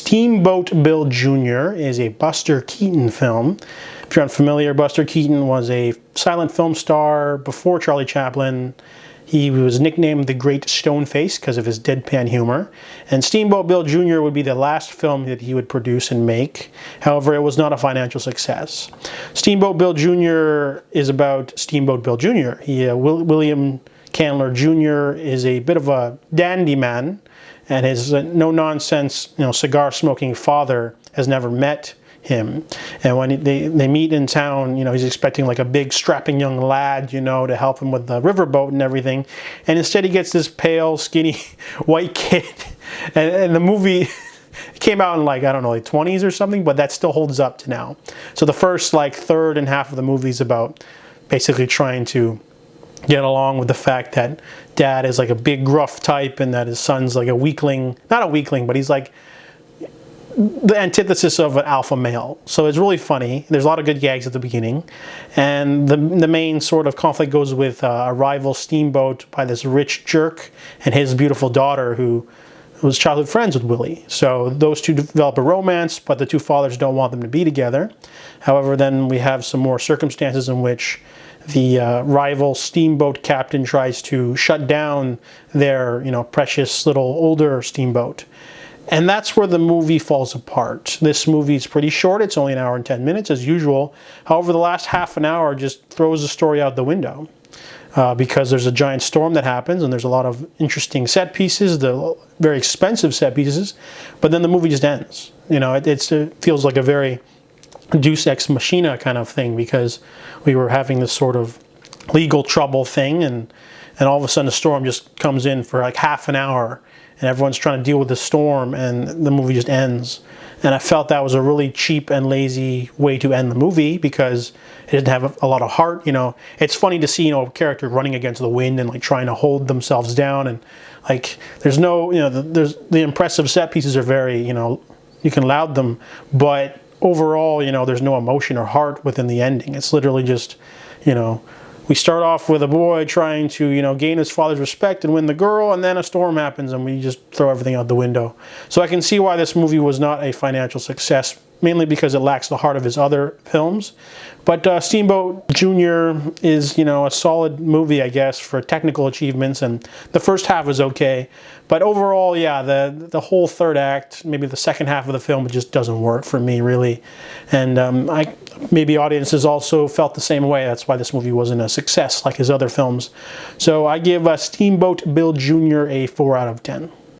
Steamboat Bill Jr. is a Buster Keaton film. If you're unfamiliar, Buster Keaton was a silent film star before Charlie Chaplin. He was nicknamed the Great Stoneface because of his deadpan humor. And Steamboat Bill Jr. would be the last film that he would produce and make. However, it was not a financial success. Steamboat Bill Jr. is about Steamboat Bill Jr. William Candler Jr. is a bit of a dandy man, and his no-nonsense, cigar-smoking father has never met him. And when they meet in town, he's expecting like a big strapping young lad, to help him with the riverboat and everything. And instead he gets this pale, skinny white kid. And the movie came out in like 20s or something, but that still holds up to now. So the first third and half of the movie is about basically trying to get along with the fact that dad is like a big gruff type and that his son's like a weakling. Not a weakling, but he's like the antithesis of an alpha male. So it's really funny. There's a lot of good gags at the beginning. And the main sort of conflict goes with a rival steamboat by this rich jerk and his beautiful daughter who was childhood friends with Willie. So those two develop a romance, but the two fathers don't want them to be together. However, then we have some more circumstances in which the rival steamboat captain tries to shut down their, precious little older steamboat. And that's where the movie falls apart. This movie is pretty short. It's only 1 hour and 10 minutes as usual. However, the last half an hour just throws the story out the window because there's a giant storm that happens and there's a lot of interesting set pieces, the very expensive set pieces, but then the movie just ends. It feels like a very Deus Ex Machina kind of thing because we were having this sort of legal trouble thing and all of a sudden the storm just comes in for like half an hour and everyone's trying to deal with the storm and the movie just ends. And I felt that was a really cheap and lazy way to end the movie because it didn't have a lot of heart. It's funny to see, a character running against the wind and like trying to hold themselves down and like there's no, there's the impressive set pieces are very, you can laud them, but overall, there's no emotion or heart within the ending. It's literally just, we start off with a boy trying to, gain his father's respect and win the girl, and then a storm happens and we just throw everything out the window. So I can see why this movie was not a financial success, mainly because it lacks the heart of his other films. But Steamboat Jr. is, a solid movie, I guess, for technical achievements, and the first half is okay. But overall, yeah, the whole third act, maybe the second half of the film, it just doesn't work for me, really. And maybe audiences also felt the same way. That's why this movie wasn't a success like his other films. So I give Steamboat Bill Jr. a 4 out of 10.